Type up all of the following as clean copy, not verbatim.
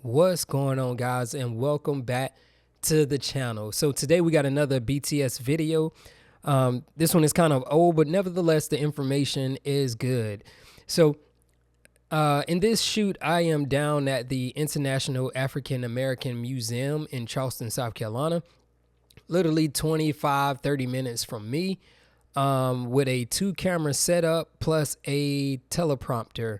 What's going on, guys, and welcome back to the channel. So today we got another BTS video. This one is kind of old, but nevertheless the information is good. So in this shoot, I am down at the International African American Museum in Charleston, South Carolina, literally 25-30 minutes from me, with a 2-camera setup plus a teleprompter.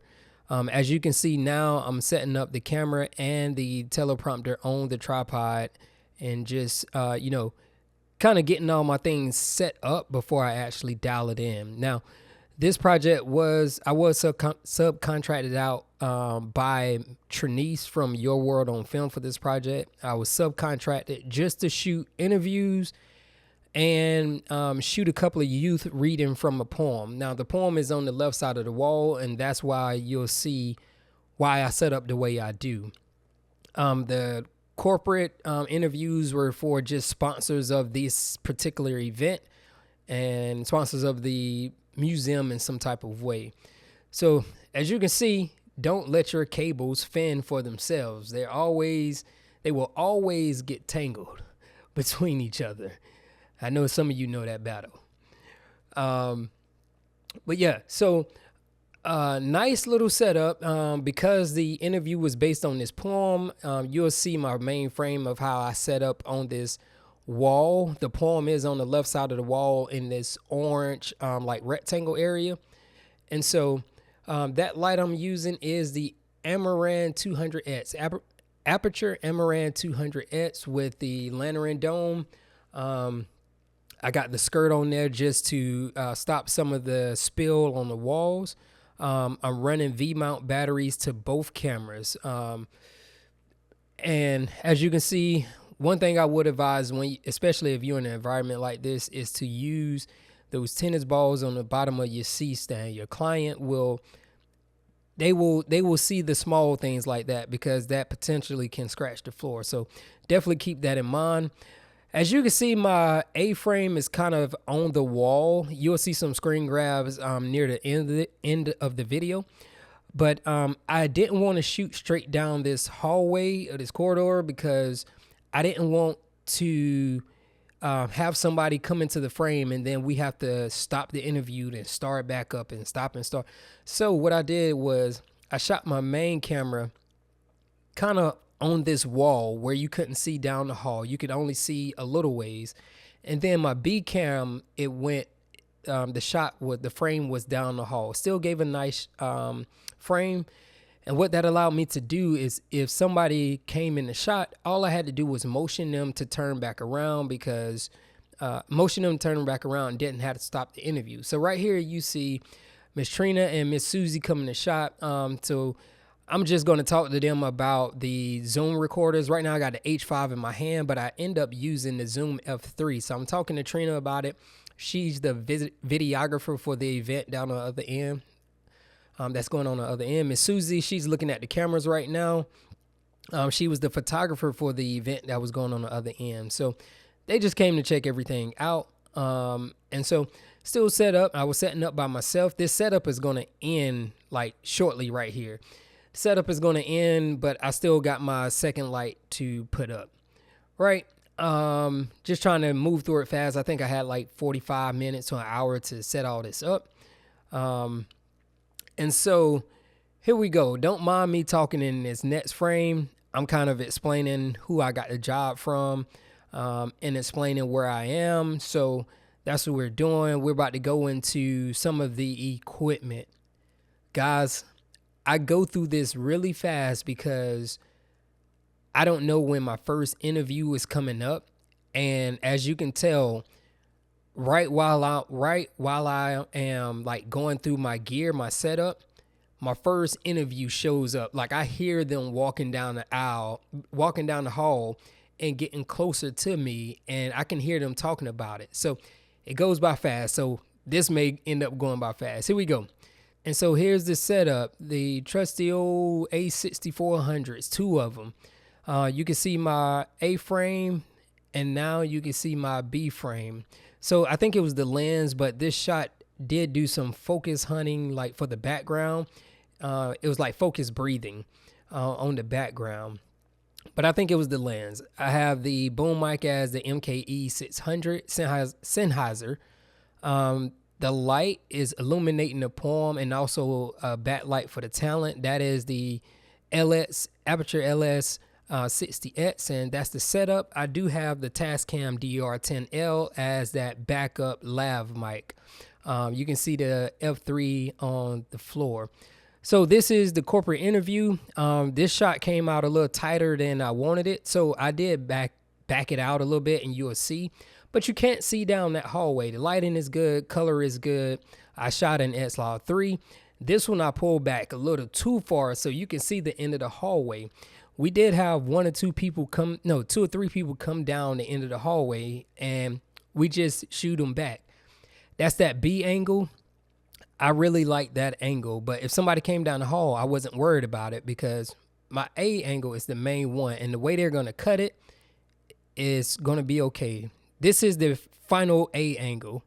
As you can see now, I'm setting up the camera and the teleprompter on the tripod and just, kind of getting all my things set up before I actually dial it in. Now, this project I was subcontracted out by Trinice from Your World on Film for this project. I was subcontracted just to shoot interviews and shoot a couple of youth reading from a poem. Now, the poem is on the left side of the wall, and that's why you'll see why I set up the way I do. The corporate interviews were for just sponsors of this particular event and sponsors of the museum in some type of way. So, as you can see, don't let your cables fend for themselves. They will always get tangled between each other. I know some of you know that battle. But yeah, so nice little setup. Because the interview was based on this poem, you'll see my main frame of how I set up on this wall. The poem is on the left side of the wall in this orange like rectangle area. And so that light I'm using is the Amaran 200X, Aputure Amaran 200X with the lantern dome. I got the skirt on there just to stop some of the spill on the walls. I'm running V-mount batteries to both cameras. And as you can see, one thing I would advise, especially if you're in an environment like this, is to use those tennis balls on the bottom of your C-stand. Your client will see the small things like that because that potentially can scratch the floor. So definitely keep that in mind. As you can see, my A-frame is kind of on the wall. You'll see some screen grabs near the end of the video. But I didn't want to shoot straight down this hallway or this corridor because I didn't want to have somebody come into the frame and then we have to stop the interview and start back up and stop and start. So what I did was I shot my main camera kind of on this wall where you couldn't see down the hall. You could only see a little ways. And then my B cam, it went, the frame was down the hall. Still gave a nice frame. And what that allowed me to do is if somebody came in the shot, all I had to do was motion them to turn back around because and didn't have to stop the interview. So right here, you see Miss Trina and Miss Susie come in the shot. So I'm just going to talk to them about the Zoom recorders. Right now I got the H5 in my hand, but I end up using the Zoom F3. So I'm talking to Trina about it. She's the videographer for the event down on the other end. That's going on the other end. Miss Susie, she's looking at the cameras right now. She was the photographer for the event that was going on the other end. So they just came to check everything out. And so still set up. I was setting up by myself. This setup is going to end like shortly right here. Setup is going to end, but I still got my second light to put up. Right. Just trying to move through it fast. I think I had like 45 minutes to an hour to set all this up. And so here we go. Don't mind me talking in this next frame. I'm kind of explaining who I got the job from, and explaining where I am. So that's what we're doing. We're about to go into some of the equipment. Guys, I go through this really fast because I don't know when my first interview is coming up. And as you can tell, right while I am like going through my gear, my setup, my first interview shows up. Like I hear them walking down the hall and getting closer to me, and I can hear them talking about it. So it goes by fast. So this may end up going by fast. Here we go. And so here's the setup, the trusty old A6400s, 2 of them. You can see my A frame, and now you can see my B frame. So I think it was the lens, but this shot did do some focus hunting, like for the background. It was like focus breathing on the background. but I think it was the lens. I have the boom mic as the MKE 600 Sennheiser. The light is illuminating the poem, and also a backlight for the talent. That is the Aputure LS 60X, and that's the setup. I do have the Tascam DR10L as that backup lav mic. You can see the F3 on the floor. So this is the corporate interview. This shot came out a little tighter than I wanted it, so I did back it out a little bit, and you'll see. But you can't see down that hallway. The lighting is good, color is good. I shot in S-Log 3. This one I pulled back a little too far so you can see the end of the hallway. We did have two or three people come down the end of the hallway, and we just shoot them back. That's that B angle. I really like that angle, but if somebody came down the hall, I wasn't worried about it because my A angle is the main one, and the way they're going to cut it is going to be okay. This is the final A angle.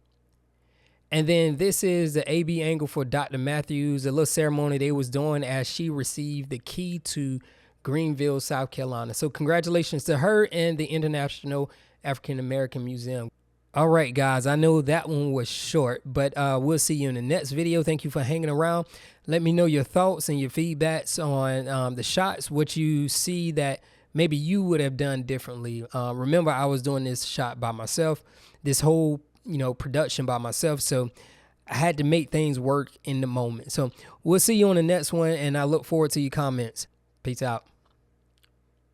And then this is the AB angle for Dr. Matthews, a little ceremony they was doing as she received the key to Greenville, South Carolina. So congratulations to her and the International African American Museum. All right, guys, I know that one was short, but we'll see you in the next video. Thank you for hanging around. Let me know your thoughts and your feedbacks on the shots, what you see that maybe you would have done differently. Remember, I was doing this shot by myself, this whole production by myself, so I had to make things work in the moment. So we'll see you on the next one, and I look forward to your comments. Peace out.